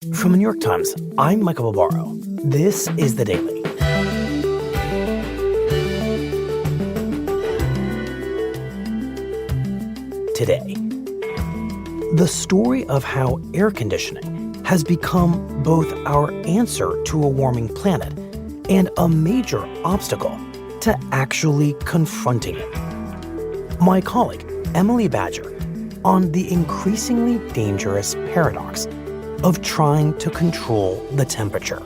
From the New York Times, I'm Michael Barbaro. This is The Daily. Today, the story of how air conditioning has become both our answer to a warming planet and a major obstacle to actually confronting it. My colleague, Emily Badger, on the increasingly dangerous paradox of trying to control the temperature.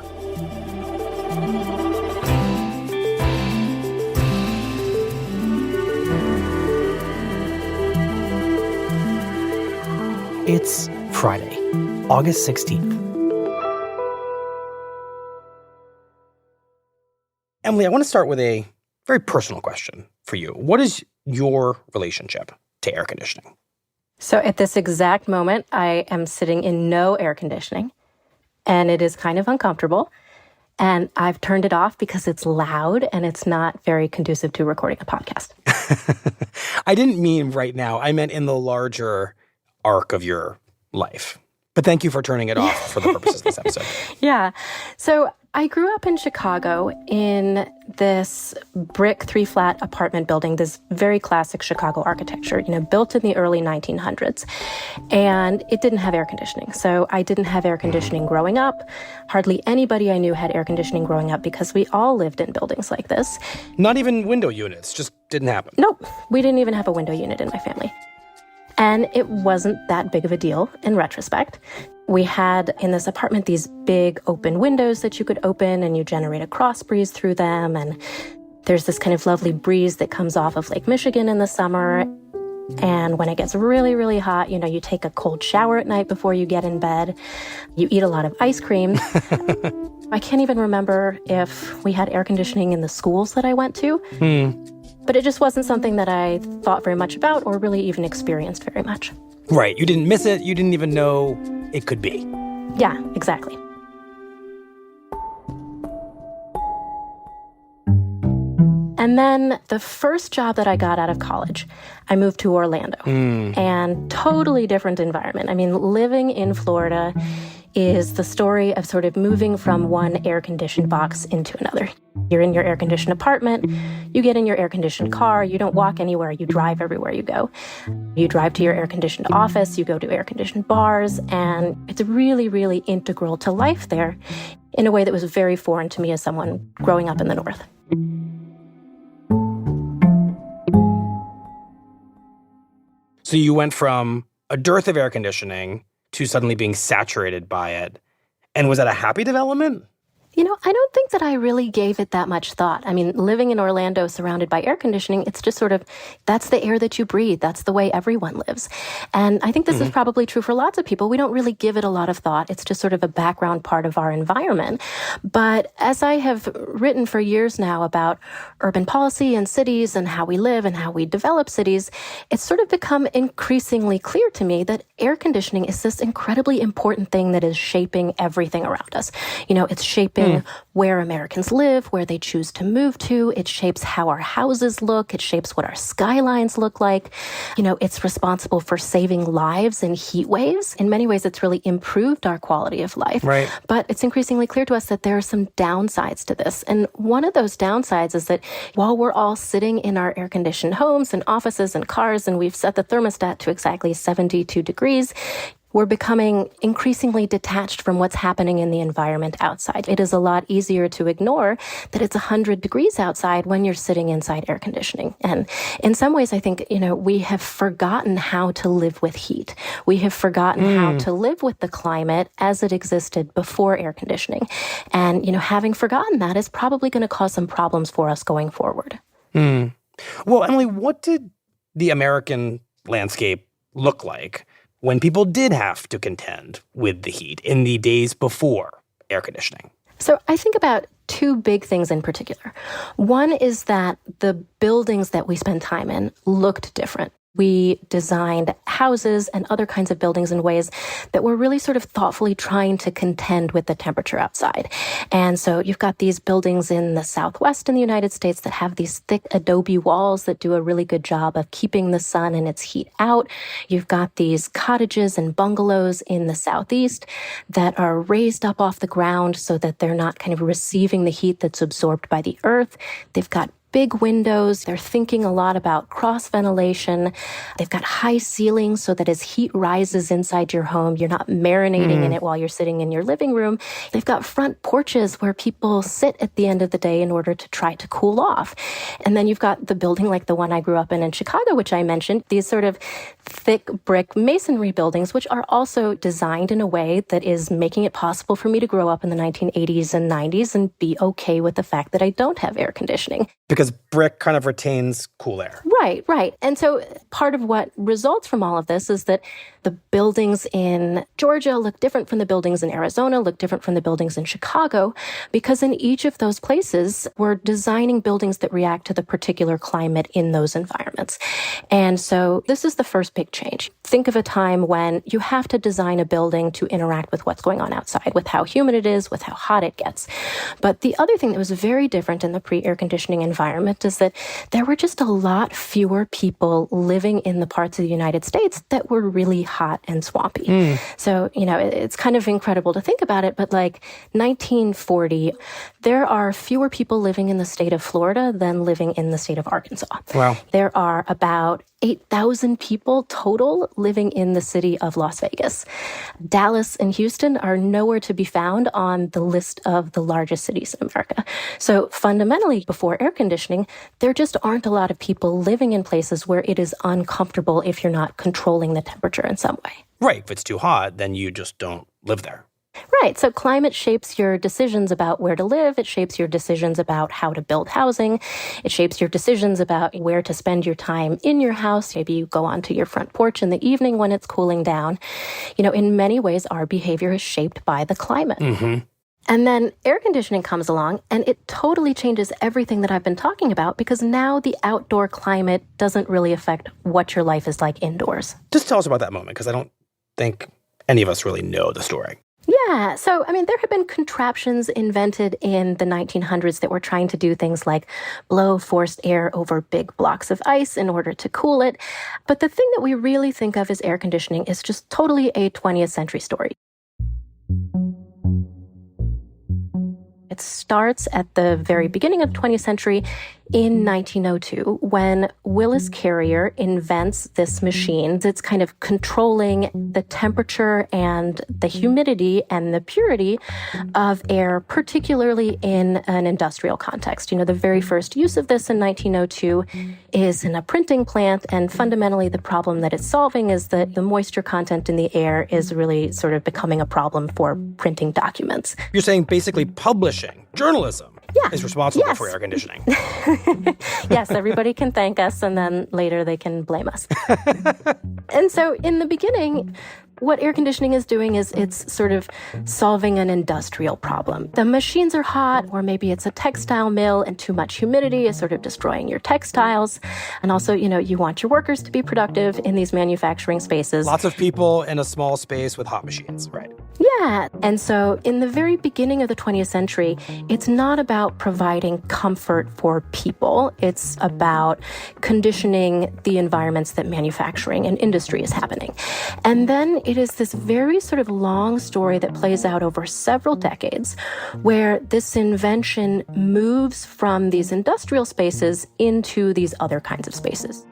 It's Friday, August 16th. Emily, I want to start with a very personal question for you. What is your relationship to air conditioning? So at this exact moment, I am sitting in no air conditioning, and it is kind of uncomfortable. And I've turned it off because it's loud and it's not very conducive to recording a podcast. I didn't mean right now. I meant in the larger arc of your life. But thank you for turning it off for the purposes of this episode. Yeah. So I grew up in Chicago in this brick 3-flat apartment building, this very classic Chicago architecture, built in the early 1900s. And it didn't have air conditioning. So I didn't have air conditioning growing up. Hardly anybody I knew had air conditioning growing up because we all lived in buildings like this. Not even window units, just didn't happen. Nope. We didn't even have a window unit in my family. And it wasn't that big of a deal in retrospect. We had in this apartment these big open windows that you could open and you generate a cross breeze through them. And there's this kind of lovely breeze that comes off of Lake Michigan in the summer. And when it gets really, really hot, you take a cold shower at night before you get in bed. You eat a lot of ice cream. I can't even remember if we had air conditioning in the schools that I went to. But it just wasn't something that I thought very much about or really even experienced very much. Right. You didn't miss it. You didn't even know it could be. Yeah, exactly. And then the first job that I got out of college, I moved to Orlando. And totally different environment. I mean, living in Florida is the story of sort of moving from one air-conditioned box into another. You're in your air-conditioned apartment, you get in your air-conditioned car, you don't walk anywhere, you drive everywhere you go. You drive to your air-conditioned office, you go to air-conditioned bars, and it's really, really integral to life there in a way that was very foreign to me as someone growing up in the North. So you went from a dearth of air conditioning to suddenly being saturated by it. And was that a happy development? I don't think that I really gave it that much thought. I mean, living in Orlando surrounded by air conditioning, it's just sort of, that's the air that you breathe. That's the way everyone lives. And I think this is probably true for lots of people. We don't really give it a lot of thought. It's just sort of a background part of our environment. But as I have written for years now about urban policy and cities and how we live and how we develop cities, it's sort of become increasingly clear to me that air conditioning is this incredibly important thing that is shaping everything around us. It's shaping where Americans live, where they choose to move to. It shapes how our houses look. It shapes what our skylines look like. It's responsible for saving lives in heat waves. In many ways, it's really improved our quality of life. Right. But it's increasingly clear to us that there are some downsides to this. And one of those downsides is that while we're all sitting in our air-conditioned homes and offices and cars, and we've set the thermostat to exactly 72 degrees, we're becoming increasingly detached from what's happening in the environment outside. It is a lot easier to ignore that it's 100 degrees outside when you're sitting inside air conditioning. And in some ways, I think, we have forgotten how to live with heat. We have forgotten how to live with the climate as it existed before air conditioning. And, having forgotten that is probably going to cause some problems for us going forward. Well, Emily, what did the American landscape look like when people did have to contend with the heat in the days before air conditioning? So I think about two big things in particular. One is that the buildings that we spend time in looked different. We designed houses and other kinds of buildings in ways that were really sort of thoughtfully trying to contend with the temperature outside. And so you've got these buildings in the Southwest in the United States that have these thick adobe walls that do a really good job of keeping the sun and its heat out. You've got these cottages and bungalows in the Southeast that are raised up off the ground so that they're not kind of receiving the heat that's absorbed by the earth. They've got big windows. They're thinking a lot about cross ventilation. They've got high ceilings so that as heat rises inside your home, you're not marinating in it while you're sitting in your living room. They've got front porches where people sit at the end of the day in order to try to cool off. And then you've got the building like the one I grew up in Chicago, which I mentioned, these sort of thick brick masonry buildings, which are also designed in a way that is making it possible for me to grow up in the 1980s and 90s and be okay with the fact that I don't have air conditioning. Because brick kind of retains cool air. Right. And so part of what results from all of this is that the buildings in Georgia look different from the buildings in Arizona, look different from the buildings in Chicago, because in each of those places, we're designing buildings that react to the particular climate in those environments. And so this is the first big change. Think of a time when you have to design a building to interact with what's going on outside, with how humid it is, with how hot it gets. But the other thing that was very different in the pre-air conditioning environment is that there were just a lot fewer people living in the parts of the United States that were really hot and swampy. So, it's kind of incredible to think about it, but like 1940, there are fewer people living in the state of Florida than living in the state of Arkansas. Wow. There are about 8,000 people total living in the city of Las Vegas. Dallas and Houston are nowhere to be found on the list of the largest cities in America. So fundamentally, before air conditioning, there just aren't a lot of people living in places where it is uncomfortable if you're not controlling the temperature in some way. Right. If it's too hot, then you just don't live there. Right. So climate shapes your decisions about where to live. It shapes your decisions about how to build housing. It shapes your decisions about where to spend your time in your house. Maybe you go onto your front porch in the evening when it's cooling down. In many ways, our behavior is shaped by the climate. Mm-hmm. And then air conditioning comes along and it totally changes everything that I've been talking about because now the outdoor climate doesn't really affect what your life is like indoors. Just tell us about that moment because I don't think any of us really know the story. Yeah. So, there have been contraptions invented in the 1900s that were trying to do things like blow forced air over big blocks of ice in order to cool it. But the thing that we really think of as air conditioning is just totally a 20th century story. It starts at the very beginning of the 20th century in 1902 when Willis Carrier invents this machine that's kind of controlling the temperature and the humidity and the purity of air, particularly in an industrial context. The very first use of this in 1902 is in a printing plant, and fundamentally the problem that it's solving is that the moisture content in the air is really sort of becoming a problem for printing documents. You're saying basically publishing, journalism, is responsible for air conditioning. Yes, everybody can thank us, and then later they can blame us. And so in the beginning, what air conditioning is doing is it's sort of solving an industrial problem. The machines are hot, or maybe it's a textile mill and too much humidity is sort of destroying your textiles. And also, you want your workers to be productive in these manufacturing spaces. Lots of people in a small space with hot machines, right? Yeah. And so in the very beginning of the 20th century, it's not about providing comfort for people. It's about conditioning the environments that manufacturing and industry is happening. And then it is this very sort of long story that plays out over several decades where this invention moves from these industrial spaces into these other kinds of spaces.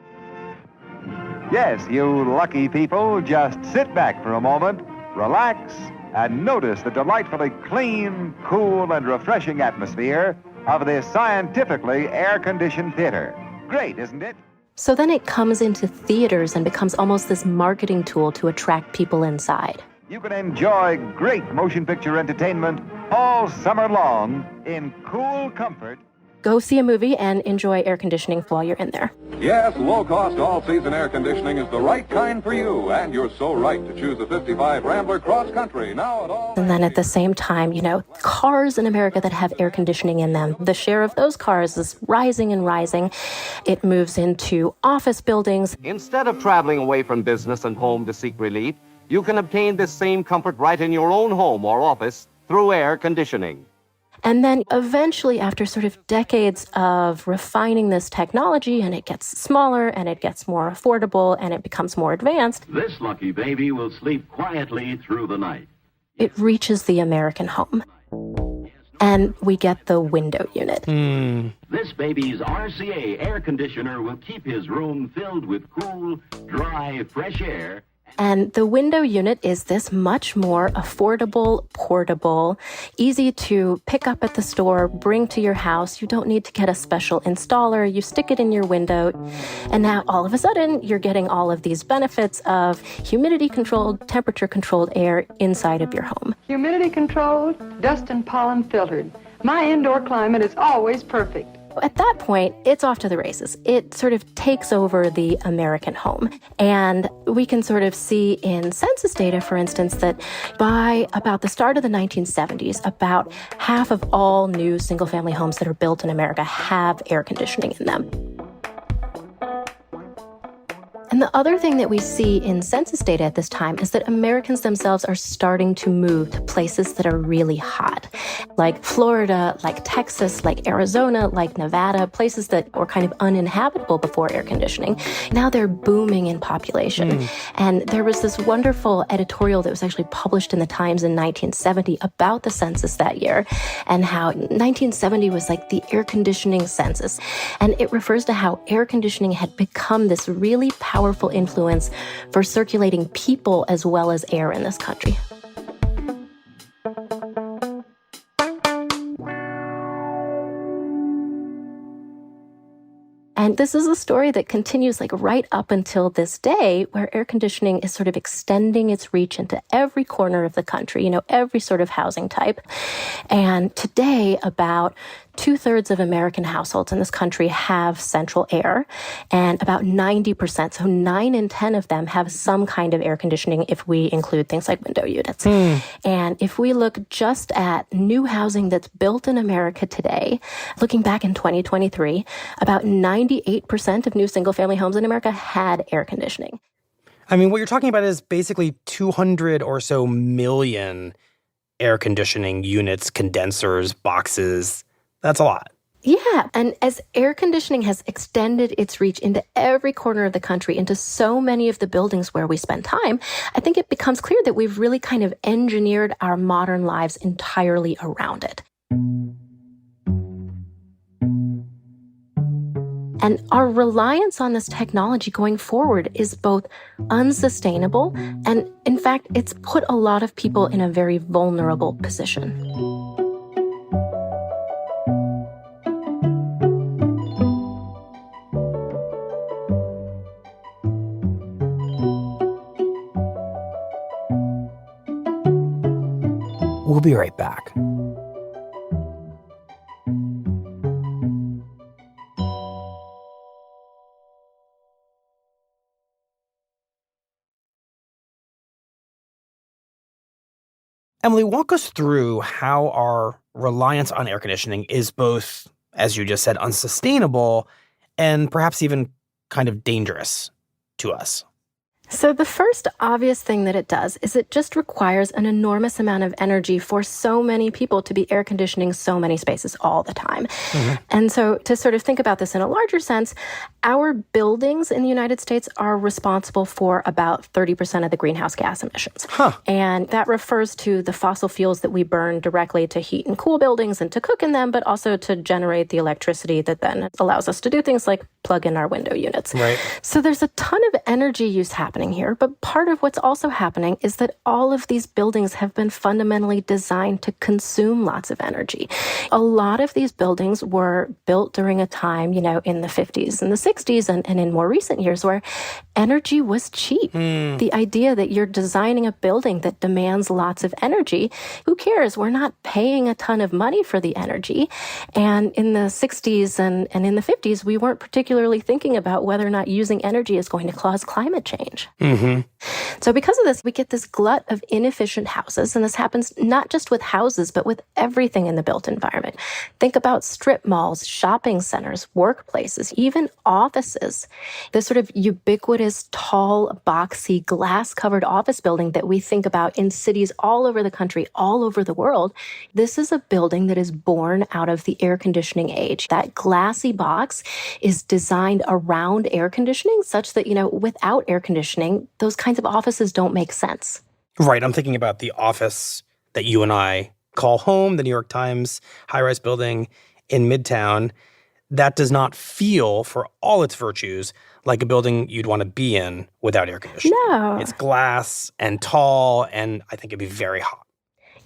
Yes, you lucky people, just sit back for a moment, relax, and notice the delightfully clean, cool, and refreshing atmosphere of this scientifically air-conditioned theater. Great, isn't it? So then it comes into theaters and becomes almost this marketing tool to attract people inside. You can enjoy great motion picture entertainment all summer long in cool comfort Go see a movie and enjoy air conditioning while you're in there. Yes, low-cost, all-season air conditioning is the right kind for you, and you're so right to choose the 55 Rambler Cross Country, now at all... And then at the same time, cars in America that have air conditioning in them, the share of those cars is rising and rising. It moves into office buildings. Instead of traveling away from business and home to seek relief, you can obtain this same comfort right in your own home or office through air conditioning. And then eventually, after sort of decades of refining this technology, and it gets smaller and it gets more affordable and it becomes more advanced, this lucky baby will sleep quietly through the night. It reaches the American home. And we get the window unit. This baby's RCA air conditioner will keep his room filled with cool, dry, fresh air. And the window unit is this much more affordable, portable, easy to pick up at the store, bring to your house. You don't need to get a special installer. You stick it in your window. And now all of a sudden, you're getting all of these benefits of humidity-controlled, temperature-controlled air inside of your home. Humidity-controlled, dust and pollen filtered. My indoor climate is always perfect. At that point, it's off to the races. It sort of takes over the American home. And we can sort of see in census data, for instance, that by about the start of the 1970s, about half of all new single-family homes that are built in America have air conditioning in them. And the other thing that we see in census data at this time is that Americans themselves are starting to move to places that are really hot, like Florida, like Texas, like Arizona, like Nevada, places that were kind of uninhabitable before air conditioning. Now they're booming in population. And there was this wonderful editorial that was actually published in the Times in 1970 about the census that year and how 1970 was like the air conditioning census. And it refers to how air conditioning had become this really powerful influence for circulating people as well as air in this country. And this is a story that continues right up until this day, where air conditioning is sort of extending its reach into every corner of the country, every sort of housing type. And today, about 2/3 of American households in this country have central air, and about 90%, so 9 in 10 of them have some kind of air conditioning if we include things like window units. And if we look just at new housing that's built in America today, looking back in 2023, about 98% of new single-family homes in America had air conditioning. I mean, what you're talking about is basically 200 or so million air conditioning units, condensers, boxes. That's a lot. Yeah, and as air conditioning has extended its reach into every corner of the country, into so many of the buildings where we spend time, I think it becomes clear that we've really kind of engineered our modern lives entirely around it. And our reliance on this technology going forward is both unsustainable and, in fact, it's put a lot of people in a very vulnerable position. We'll be right back. Emily, walk us through how our reliance on air conditioning is both, as you just said, unsustainable and perhaps even kind of dangerous to us. So the first obvious thing that it does is it just requires an enormous amount of energy for so many people to be air conditioning so many spaces all the time. And so to sort of think about this in a larger sense, our buildings in the United States are responsible for about 30% of the greenhouse gas emissions. And that refers to the fossil fuels that we burn directly to heat and cool buildings and to cook in them, but also to generate the electricity that then allows us to do things like plug in our window units. Right. So there's a ton of energy use happening. happening here, but part of what's also happening is that all of these buildings have been fundamentally designed to consume lots of energy. A lot of these buildings were built during a time, in the 50s and the 60s and in more recent years where energy was cheap. The idea that you're designing a building that demands lots of energy, who cares? We're not paying a ton of money for the energy. And in the 60s and in the 50s, we weren't particularly thinking about whether or not using energy is going to cause climate change. So because of this, we get this glut of inefficient houses. And this happens not just with houses, but with everything in the built environment. Think about strip malls, shopping centers, workplaces, even offices. This sort of ubiquitous, tall, boxy, glass-covered office building that we think about in cities all over the country, all over the world. This is a building that is born out of the air conditioning age. That glassy box is designed around air conditioning such that, without air conditioning, those kinds of offices don't make sense. Right. I'm thinking about the office that you and I call home, the New York Times high-rise building in Midtown. That does not feel, for all its virtues, like a building you'd want to be in without air conditioning. No. It's glass and tall, and I think it'd be very hot.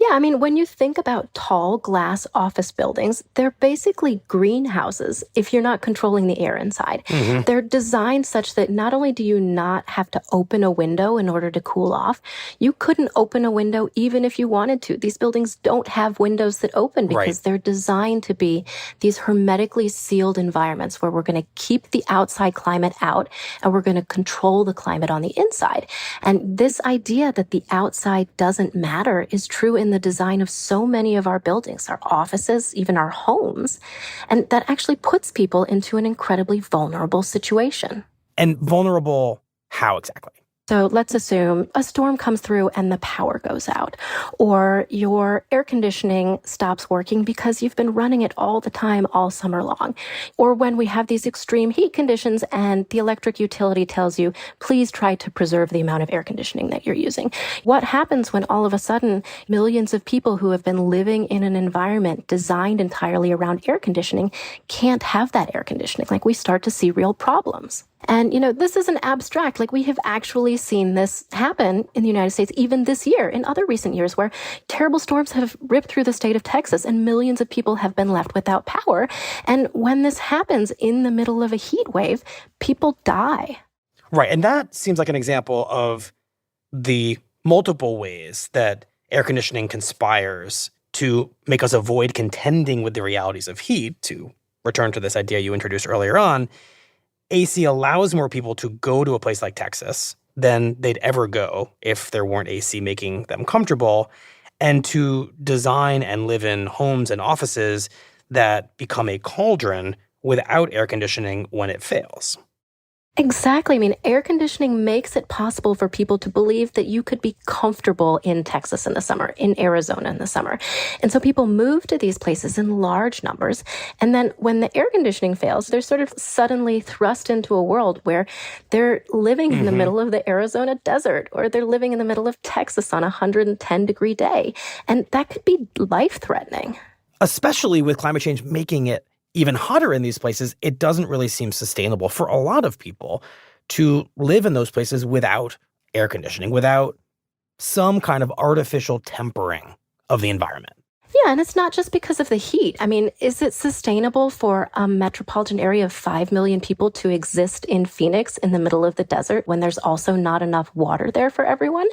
Yeah, when you think about tall glass office buildings, they're basically greenhouses if you're not controlling the air inside. They're designed such that not only do you not have to open a window in order to cool off, you couldn't open a window even if you wanted to. These buildings don't have windows that open because they're designed to be these hermetically sealed environments where we're going to keep the outside climate out and we're going to control the climate on the inside. And this idea that the outside doesn't matter is true in the design of so many of our buildings, our offices, even our homes. And that actually puts people into an incredibly vulnerable situation. And vulnerable how exactly? So let's assume a storm comes through and the power goes out, or your air conditioning stops working because you've been running it all the time all summer long, or when we have these extreme heat conditions and the electric utility tells you, please try to preserve the amount of air conditioning that you're using. What happens when all of a sudden millions of people who have been living in an environment designed entirely around air conditioning can't have that air conditioning? Like, we start to see real problems. And, this isn't abstract. Like, we have actually seen this happen in the United States, even this year, in other recent years, where terrible storms have ripped through the state of Texas and millions of people have been left without power. And when this happens in the middle of a heat wave, people die. Right. And that seems like an example of the multiple ways that air conditioning conspires to make us avoid contending with the realities of heat. To return to this idea you introduced earlier on, AC allows more people to go to a place like Texas than they'd ever go if there weren't AC making them comfortable, and to design and live in homes and offices that become a cauldron without air conditioning when it fails. Exactly. Air conditioning makes it possible for people to believe that you could be comfortable in Texas in the summer, in Arizona in the summer. And so people move to these places in large numbers. And then when the air conditioning fails, they're sort of suddenly thrust into a world where they're living in the middle of the Arizona desert, or they're living in the middle of Texas on a 110-degree day. And that could be life-threatening. Especially with climate change making it even hotter in these places, it doesn't really seem sustainable for a lot of people to live in those places without air conditioning, without some kind of artificial tempering of the environment. Yeah, and it's not just because of the heat. Is it sustainable for a metropolitan area of 5 million people to exist in Phoenix in the middle of the desert when there's also not enough water there for everyone?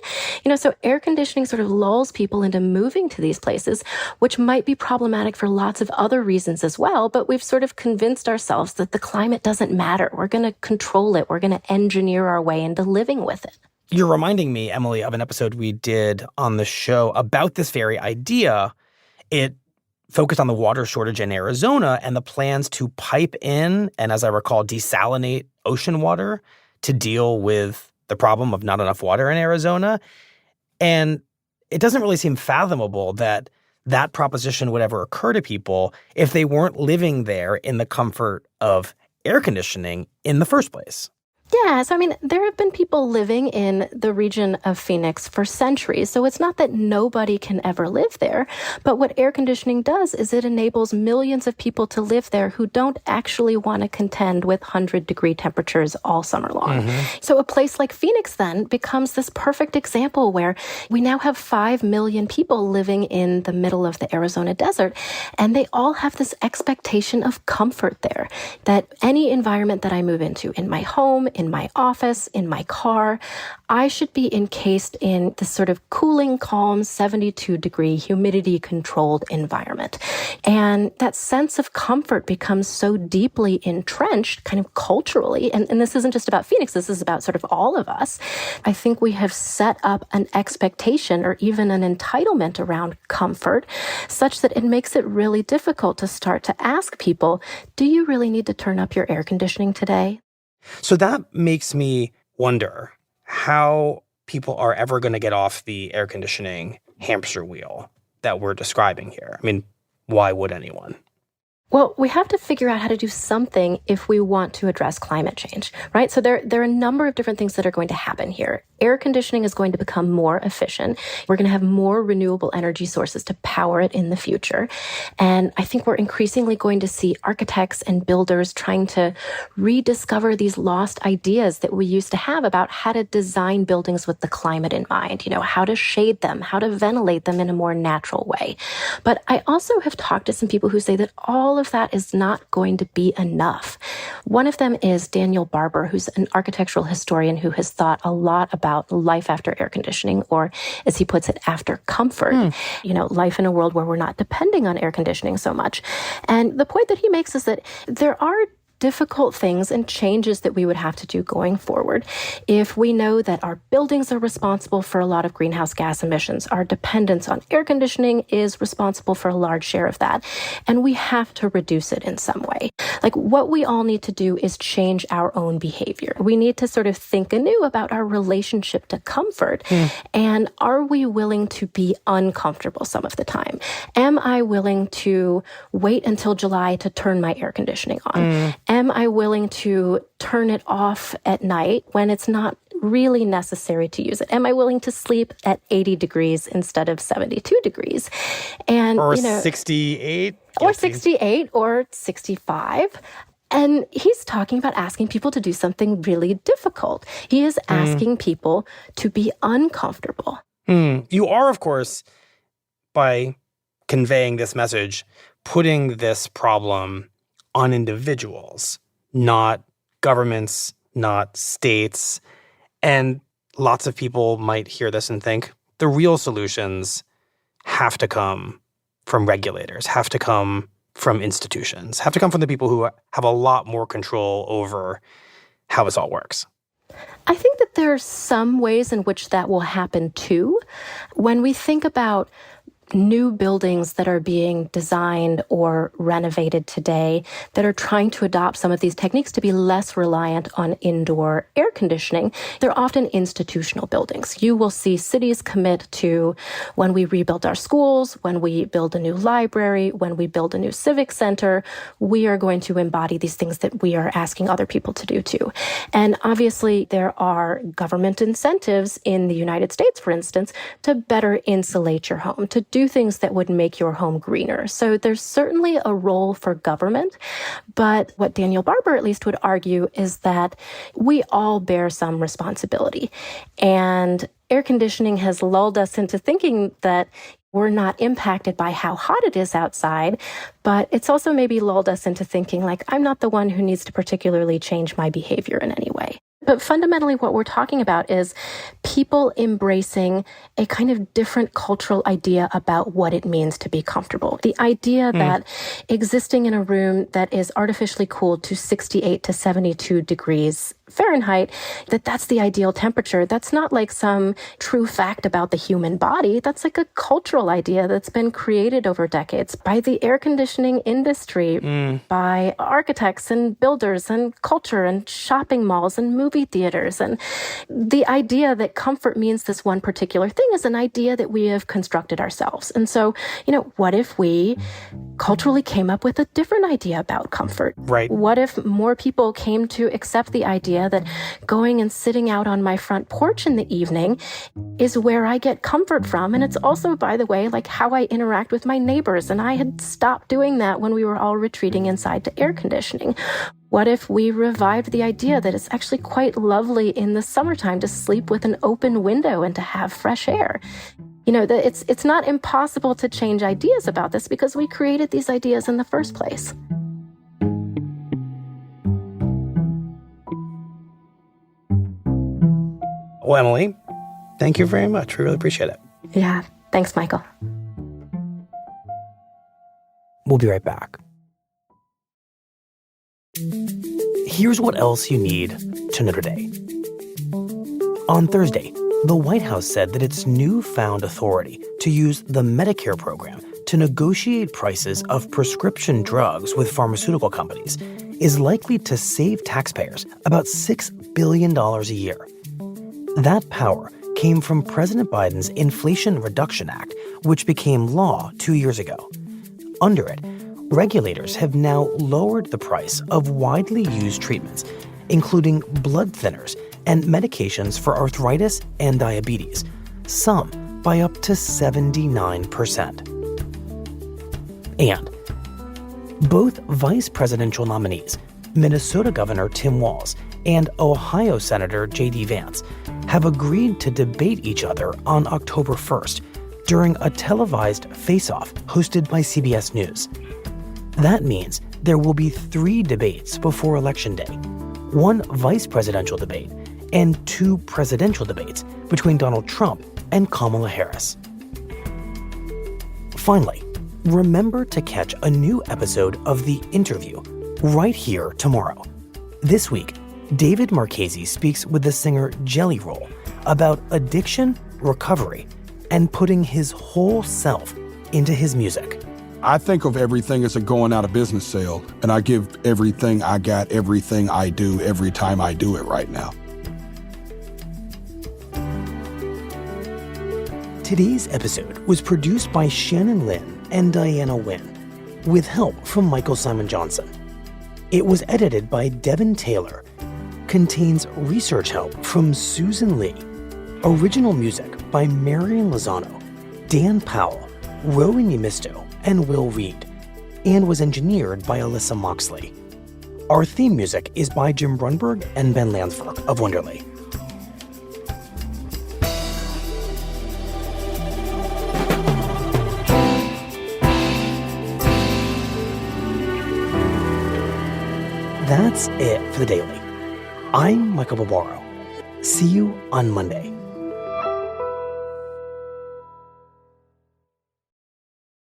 So air conditioning sort of lulls people into moving to these places, which might be problematic for lots of other reasons as well. But we've sort of convinced ourselves that the climate doesn't matter. We're going to control it. We're going to engineer our way into living with it. You're reminding me, Emily, of an episode we did on the show about this very idea. It focused on the water shortage in Arizona and the plans to pipe in and, as I recall, desalinate ocean water to deal with the problem of not enough water in Arizona. And it doesn't really seem fathomable that that proposition would ever occur to people if they weren't living there in the comfort of air conditioning in the first place. Yeah, so I mean, there have been people living in the region of Phoenix for centuries, so it's not that nobody can ever live there. But what air conditioning does is it enables millions of people to live there who don't actually want to contend with 100-degree temperatures all summer long. So a place like Phoenix then becomes this perfect example where we now have 5 million people living in the middle of the Arizona desert, and they all have this expectation of comfort there, that any environment that I move into, in my home, in my office, in my car, I should be encased in this sort of cooling, calm, 72-degree, humidity-controlled environment. And that sense of comfort becomes so deeply entrenched kind of culturally, and this isn't just about Phoenix, this is about sort of all of us. I think we have set up an expectation or even an entitlement around comfort such that it makes it really difficult to start to ask people, do you really need to turn up your air conditioning today? So that makes me wonder how people are ever going to get off the air conditioning hamster wheel that we're describing here. I mean, why would anyone? Well, we have to figure out how to do something if we want to address climate change, right? So there are a number of different things that are going to happen here. Air conditioning is going to become more efficient. We're going to have more renewable energy sources to power it in the future. And I think we're increasingly going to see architects and builders trying to rediscover these lost ideas that we used to have about how to design buildings with the climate in mind, how to shade them, how to ventilate them in a more natural way. But I also have talked to some people who say that all of that is not going to be enough. One of them is Daniel Barber, who's an architectural historian who has thought a lot about life after air conditioning, or as he puts it, after comfort, life in a world where we're not depending on air conditioning so much. And the point that he makes is that there are difficult things and changes that we would have to do going forward. If we know that our buildings are responsible for a lot of greenhouse gas emissions, our dependence on air conditioning is responsible for a large share of that, and we have to reduce it in some way. Like, what we all need to do is change our own behavior. We need to sort of think anew about our relationship to comfort, and are we willing to be uncomfortable some of the time? Am I willing to wait until July to turn my air conditioning on? Am I willing to turn it off at night when it's not really necessary to use it? Am I willing to sleep at 80 degrees instead of 72 degrees? And, or 68? Or 68 or 65. And he's talking about asking people to do something really difficult. He is asking people to be uncomfortable. You are, of course, by conveying this message, putting this problem on individuals, not governments, not states. And lots of people might hear this and think the real solutions have to come from regulators, have to come from institutions, have to come from the people who have a lot more control over how this all works. I think that there are some ways in which that will happen too. When we think about new buildings that are being designed or renovated today that are trying to adopt some of these techniques to be less reliant on indoor air conditioning, they're often institutional buildings. You will see cities commit to, when we rebuild our schools, when we build a new library, when we build a new civic center, we are going to embody these things that we are asking other people to do too. And obviously there are government incentives in the United States, for instance, to better insulate your home, to do things that would make your home greener. So there's certainly a role for government, but what Daniel Barber at least would argue is that we all bear some responsibility. And air conditioning has lulled us into thinking that we're not impacted by how hot it is outside, but it's also maybe lulled us into thinking like, I'm not the one who needs to particularly change my behavior in any way. But fundamentally, what we're talking about is people embracing a kind of different cultural idea about what it means to be comfortable. The idea that existing in a room that is artificially cooled to 68 to 72 degrees Fahrenheit, that's the ideal temperature. That's not like some true fact about the human body. That's like a cultural idea that's been created over decades by the air conditioning industry, by architects and builders and culture and shopping malls and movie theaters. And the idea that comfort means this one particular thing is an idea that we have constructed ourselves. And so, what if we culturally came up with a different idea about comfort? Right. What if more people came to accept the idea idea that going and sitting out on my front porch in the evening is where I get comfort from. And it's also, by the way, like how I interact with my neighbors. And I had stopped doing that when we were all retreating inside to air conditioning. What if we revived the idea that it's actually quite lovely in the summertime to sleep with an open window and to have fresh air? You know, it's not impossible to change ideas about this because we created these ideas in the first place. Well, Emily, thank you very much. We really appreciate it. Yeah. Thanks, Michael. We'll be right back. Here's what else you need to know today. On Thursday, the White House said that its newfound authority to use the Medicare program to negotiate prices of prescription drugs with pharmaceutical companies is likely to save taxpayers about $6 billion a year. That power came from President Biden's Inflation Reduction Act, which became law 2 years ago. Under it, regulators have now lowered the price of widely used treatments, including blood thinners and medications for arthritis and diabetes, some by up to 79%. And both vice presidential nominees, Minnesota Governor Tim Walz and Ohio Senator J.D. Vance, have agreed to debate each other on October 1st during a televised face-off hosted by CBS News. That means there will be 3 debates before Election Day, 1 vice presidential debate and 2 presidential debates between Donald Trump and Kamala Harris. Finally, remember to catch a new episode of The Interview right here tomorrow. This week, David Marchese speaks with the singer Jelly Roll about addiction, recovery, and putting his whole self into his music. I think of everything as a going out of business sale, and I give everything I got, everything I do, every time I do it right now. Today's episode was produced by Shannon Lynn and Diana Wynn, with help from Michael Simon Johnson. It was edited by Devin Taylor, contains research help from Susan Lee, original music by Marion Lozano, Dan Powell, Rowan Yemisto, and Will Reed, and was engineered by Alyssa Moxley. Our theme music is by Jim Brunberg and Ben Landsberg of Wonderly. That's it for the Daily. I'm Michael Barbaro. See you on Monday.